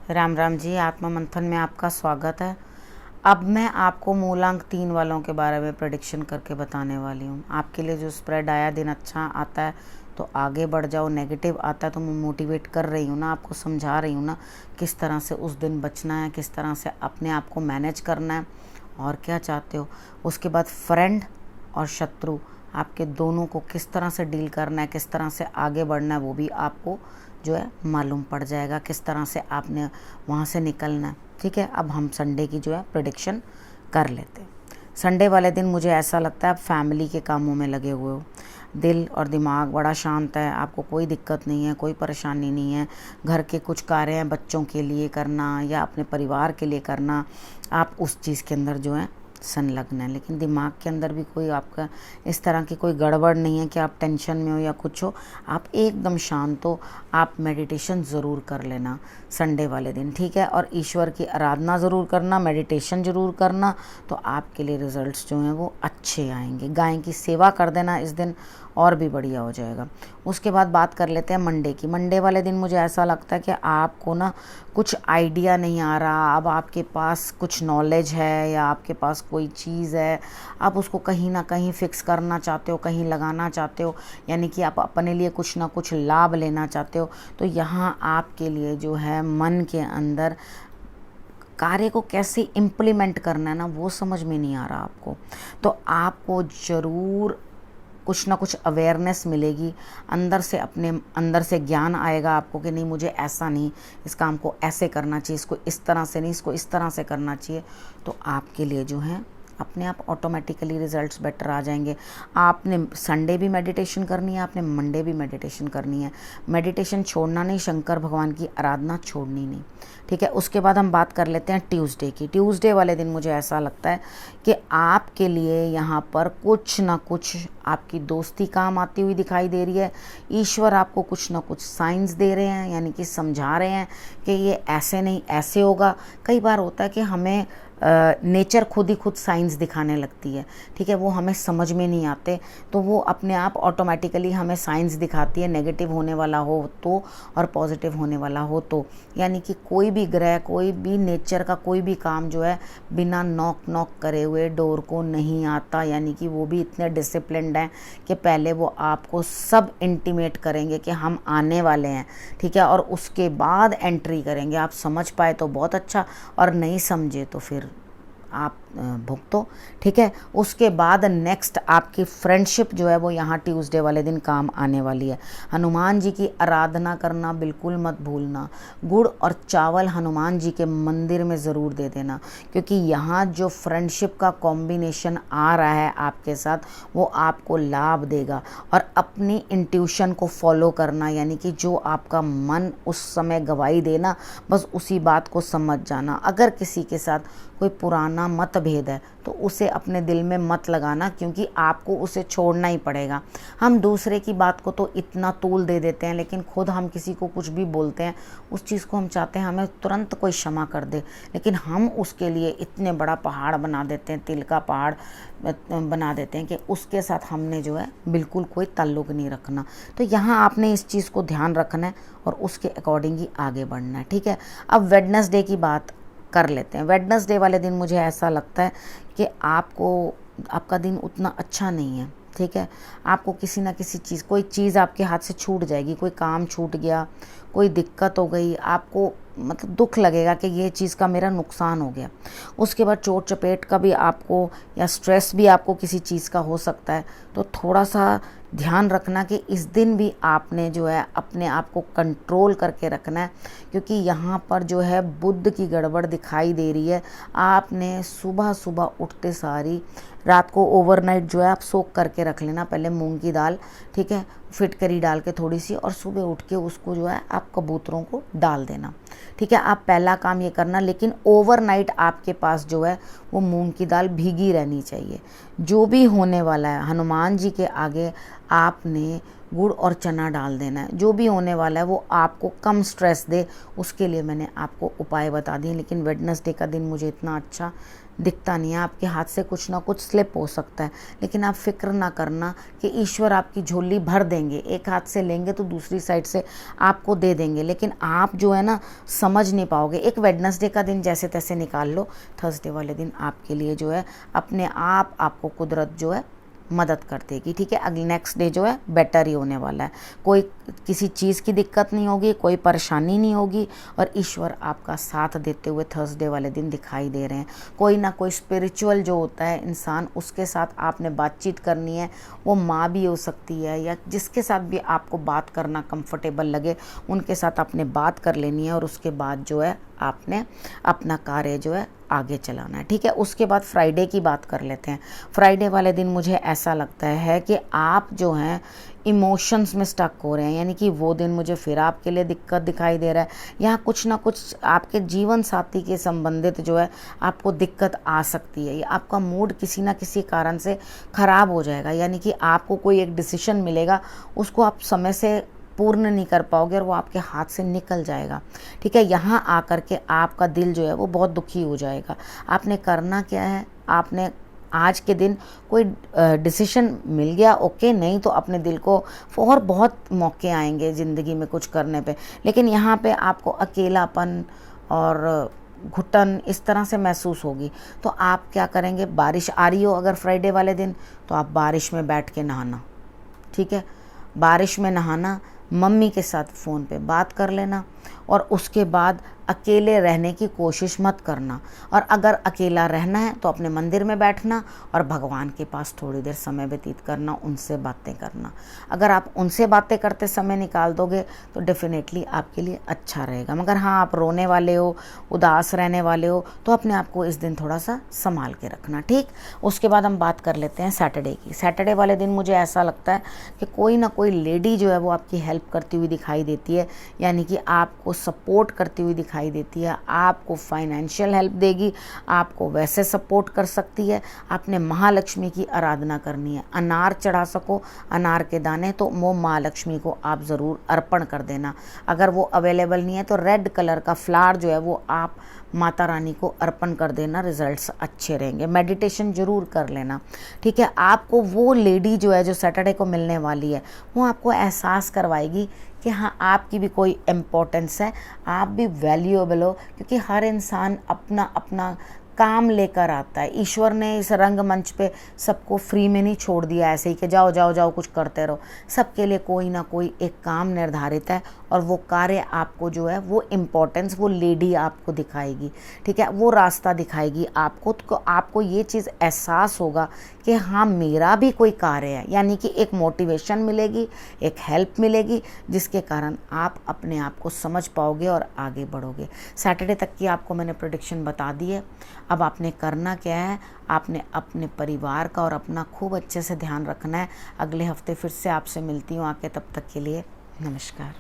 राम राम जी। आत्मा मंथन में आपका स्वागत है। अब मैं आपको मूलांक 3 वालों के बारे में प्रेडिक्शन करके बताने वाली हूँ। आपके लिए जो स्प्रेड आया दिन अच्छा आता है तो आगे बढ़ जाओ, नेगेटिव आता है तो मैं मोटिवेट कर रही हूँ ना, आपको समझा रही हूँ ना किस तरह से उस दिन बचना है, किस तरह से अपने आप को मैनेज करना है और क्या चाहते हो। उसके बाद फ्रेंड और शत्रु आपके दोनों को किस तरह से डील करना है, किस तरह से आगे बढ़ना है, वो भी आपको जो है मालूम पड़ जाएगा, किस तरह से आपने वहाँ से निकलना है। ठीक है, अब हम संडे की जो है प्रेडिक्शन कर लेते हैं। संडे वाले दिन मुझे ऐसा लगता है आप फैमिली के कामों में लगे हुए हो, दिल और दिमाग बड़ा शांत है, आपको कोई दिक्कत नहीं है, कोई परेशानी नहीं है। घर के कुछ कार्य हैं बच्चों के लिए करना या अपने परिवार के लिए करना, आप उस चीज़ के अंदर जो है संलग्न है। लेकिन दिमाग के अंदर भी कोई आपका इस तरह की कोई गड़बड़ नहीं है कि आप टेंशन में हो या कुछ हो, आप एकदम शांत हो। आप मेडिटेशन ज़रूर कर लेना संडे वाले दिन, ठीक है, और ईश्वर की आराधना ज़रूर करना, मेडिटेशन ज़रूर करना, तो आपके लिए रिज़ल्ट्स जो हैं वो अच्छे आएंगे। गाय की सेवा कर देना इस दिन और भी बढ़िया हो जाएगा। उसके बाद बात कर लेते हैं मंडे की। मंडे वाले दिन मुझे ऐसा लगता है कि आपको ना कुछ आइडिया नहीं आ रहा, अब आपके पास कुछ नॉलेज है या आपके पास कोई चीज़ है, आप उसको कहीं ना कहीं फिक्स करना चाहते हो, कहीं लगाना चाहते हो, यानी कि आप अपने लिए कुछ ना कुछ लाभ लेना चाहते हो। तो यहाँ आपके लिए जो है मन के अंदर कार्य को कैसे इम्प्लीमेंट करना है ना, वो समझ में नहीं आ रहा आपको। तो आपको ज़रूर कुछ ना कुछ अवेयरनेस मिलेगी अंदर से, अपने अंदर से ज्ञान आएगा आपको कि नहीं मुझे ऐसा नहीं, इस काम को ऐसे करना चाहिए, इसको इस तरह से नहीं, इसको इस तरह से करना चाहिए। तो आपके लिए जो है अपने आप ऑटोमेटिकली रिजल्ट्स बेटर आ जाएंगे। आपने संडे भी मेडिटेशन करनी है, आपने मंडे भी मेडिटेशन करनी है। मेडिटेशन छोड़ना नहीं, शंकर भगवान की आराधना छोड़नी नहीं, ठीक है। उसके बाद हम बात कर लेते हैं ट्यूसडे की। ट्यूसडे वाले दिन मुझे ऐसा लगता है कि आपके लिए यहाँ पर कुछ ना कुछ आपकी दोस्ती काम आती हुई दिखाई दे रही है। ईश्वर आपको कुछ ना कुछ साइंस दे रहे हैं, यानी कि समझा रहे हैं कि ये ऐसे नहीं ऐसे होगा। कई बार होता है कि हमें नेचर खुद ही खुद साइंस दिखाने लगती है, ठीक है, वो हमें समझ में नहीं आते, तो वो अपने आप ऑटोमेटिकली हमें साइंस दिखाती है, नेगेटिव होने वाला हो तो और पॉजिटिव होने वाला हो तो। यानी कि कोई भी ग्रह, कोई भी नेचर का कोई भी काम जो है बिना नॉक नॉक करे हुए डोर को नहीं आता, यानी कि वो भी इतने डिसिप्लिन्ड हैं कि पहले वो आपको सब इंटीमेट करेंगे कि हम आने वाले हैं, ठीक है, और उसके बाद एंट्री करेंगे। आप समझ पाए तो बहुत अच्छा, और नहीं समझे तो फिर आप भुगतो, ठीक है। उसके बाद नेक्स्ट आपकी फ्रेंडशिप जो है वो यहाँ ट्यूसडे वाले दिन काम आने वाली है। हनुमान जी की आराधना करना बिल्कुल मत भूलना। गुड़ और चावल हनुमान जी के मंदिर में ज़रूर दे देना, क्योंकि यहाँ जो फ्रेंडशिप का कॉम्बिनेशन आ रहा है आपके साथ वो आपको लाभ देगा। और अपनी इंट्यूशन को फॉलो करना, यानी कि जो आपका मन उस समय गवाही देना, बस उसी बात को समझ जाना। अगर किसी के साथ कोई पुराना मतभेद है तो उसे अपने दिल में मत लगाना, क्योंकि आपको उसे छोड़ना ही पड़ेगा। हम दूसरे की बात को तो इतना तूल दे देते हैं, लेकिन खुद हम किसी को कुछ भी बोलते हैं, उस चीज़ को हम चाहते हैं हमें तुरंत कोई क्षमा कर दे, लेकिन हम उसके लिए इतने बड़ा पहाड़ बना देते हैं, तिल का पहाड़ बना देते हैं कि उसके साथ हमने जो है बिल्कुल कोई ताल्लुक नहीं रखना। तो यहाँ आपने इस चीज़ को ध्यान रखना है और उसके अकॉर्डिंग ही आगे बढ़ना है, ठीक है। अब वेडनेसडे की बात कर लेते हैं। वेडनेसडे वाले दिन मुझे ऐसा लगता है कि आपका दिन उतना अच्छा नहीं है, ठीक है। आपको किसी ना किसी चीज़, कोई चीज़ आपके हाथ से छूट जाएगी, कोई काम छूट गया, कोई दिक्कत हो गई, आपको मतलब दुख लगेगा कि ये चीज़ का मेरा नुकसान हो गया। उसके बाद चोट चपेट का भी आपको, या स्ट्रेस भी आपको किसी चीज़ का हो सकता है। तो थोड़ा सा ध्यान रखना कि इस दिन भी आपने जो है अपने आप को कंट्रोल करके रखना है, क्योंकि यहाँ पर जो है बुध की गड़बड़ दिखाई दे रही है। आपने सुबह सुबह उठते सारी, रात को ओवरनाइट जो है आप सोख करके रख लेना पहले मूंग की दाल, ठीक है, फिटकरी डाल के थोड़ी सी, और सुबह उठ के उसको जो है आप कबूतरों को डाल देना, ठीक है। आप पहला काम ये करना, लेकिन ओवरनाइट आपके पास जो है वो मूंग की दाल भीगी रहनी चाहिए। जो भी होने वाला है हनुमान जी के आगे आपने गुड़ और चना डाल देना है। जो भी होने वाला है वो आपको कम स्ट्रेस दे, उसके लिए मैंने आपको उपाय बता दिए। लेकिन वेडनेसडे का दिन मुझे इतना अच्छा दिखता नहीं है। आपके हाथ से कुछ ना कुछ स्लिप हो सकता है, लेकिन आप फिक्र ना करना कि ईश्वर आपकी झोली भर देंगे। एक हाथ से लेंगे तो दूसरी साइड से आपको दे देंगे, लेकिन आप जो है ना समझ नहीं पाओगे। एक वेडनेसडे का दिन जैसे तैसे निकाल लो, थर्सडे वाले दिन आपके लिए जो है अपने आप आपको कुदरत जो है मदद कर देगी। ठीक है, अगले नेक्स्ट डे जो है बेटर ही होने वाला है। कोई किसी चीज़ की दिक्कत नहीं होगी, कोई परेशानी नहीं होगी, और ईश्वर आपका साथ देते हुए थर्सडे वाले दिन दिखाई दे रहे हैं। कोई ना कोई स्पिरिचुअल जो होता है इंसान, उसके साथ आपने बातचीत करनी है। वो माँ भी हो सकती है, या जिसके साथ भी आपको बात करना कंफर्टेबल लगे उनके साथ आपने बात कर लेनी है, और उसके बाद जो है आपने अपना कार्य जो है आगे चलाना है। ठीक है, उसके बाद फ्राइडे की बात कर लेते हैं। फ्राइडे वाले दिन मुझे ऐसा लगता है कि आप जो हैं इमोशंस में स्टक हो रहे हैं, यानी कि वो दिन मुझे फिर आपके लिए दिक्कत दिखाई दे रहा है। यहाँ कुछ ना कुछ आपके जीवन साथी के संबंधित जो है आपको दिक्कत आ सकती है, या आपका मूड किसी ना किसी कारण से ख़राब हो जाएगा। यानी कि आपको कोई एक डिसीजन मिलेगा, उसको आप समय से पूर्ण नहीं कर पाओगे और वो आपके हाथ से निकल जाएगा। ठीक है, यहाँ आकर के आपका दिल जो है वो बहुत दुखी हो जाएगा। आपने करना क्या है, आपने आज के दिन कोई डिसीजन मिल गया ओके, नहीं तो अपने दिल को, और बहुत मौके आएंगे ज़िंदगी में कुछ करने पे, लेकिन यहाँ पे आपको अकेलापन और घुटन इस तरह से महसूस होगी। तो आप क्या करेंगे, बारिश आ रही हो अगर फ्राइडे वाले दिन, तो आप बारिश में बैठ के नहाना। ठीक है, बारिश में नहाना, मम्मी के साथ फ़ोन पे बात कर लेना, और उसके बाद अकेले रहने की कोशिश मत करना। और अगर अकेला रहना है तो अपने मंदिर में बैठना और भगवान के पास थोड़ी देर समय व्यतीत करना, उनसे बातें करना। अगर आप उनसे बातें करते समय निकाल दोगे तो डेफिनेटली आपके लिए अच्छा रहेगा। मगर हाँ, आप रोने वाले हो, उदास रहने वाले हो, तो अपने आप को इस दिन थोड़ा सा संभाल के रखना। ठीक, उसके बाद हम बात कर लेते हैं सैटरडे की। सैटरडे वाले दिन मुझे ऐसा लगता है कि कोई ना कोई लेडी जो है वो आपकी हेल्प करती हुई दिखाई देती है, यानी कि आपको सपोर्ट करती हुई दिखाई देती है। आपको फाइनेंशियल हेल्प देगी, आपको वैसे सपोर्ट कर सकती है। आपने महालक्ष्मी की आराधना करनी है, अनार चढ़ा सको, अनार के दाने, तो वो माँ लक्ष्मी को आप ज़रूर अर्पण कर देना। अगर वो अवेलेबल नहीं है तो रेड कलर का फ्लावर जो है वो आप माता रानी को अर्पण कर देना, रिजल्ट्स अच्छे रहेंगे। मेडिटेशन ज़रूर कर लेना। ठीक है, आपको वो लेडी जो है जो सैटरडे को मिलने वाली है, वो आपको एहसास करवाएगी कि हाँ, आपकी भी कोई इम्पोर्टेंस है, आप भी वैल्यूएबल हो, क्योंकि हर इंसान अपना अपना काम लेकर आता है। ईश्वर ने इस रंगमंच पे सबको फ्री में नहीं छोड़ दिया ऐसे ही कि जाओ जाओ जाओ कुछ करते रहो। सबके लिए कोई ना कोई एक काम निर्धारित है, और वो कार्य आपको जो है वो इम्पोर्टेंस वो लेडी आपको दिखाएगी। ठीक है, वो रास्ता दिखाएगी आपको, तो आपको ये चीज़ एहसास होगा कि हाँ, मेरा भी कोई कार्य है, यानी कि एक मोटिवेशन मिलेगी, एक हेल्प मिलेगी, जिसके कारण आप अपने आप को समझ पाओगे और आगे बढ़ोगे। सैटरडे तक की आपको मैंने प्रेडिक्शन बता दी है। अब आपने करना क्या है, आपने अपने परिवार का और अपना खूब अच्छे से ध्यान रखना है। अगले हफ्ते फिर से आपसे मिलती हूँ आके, तब तक के लिए नमस्कार।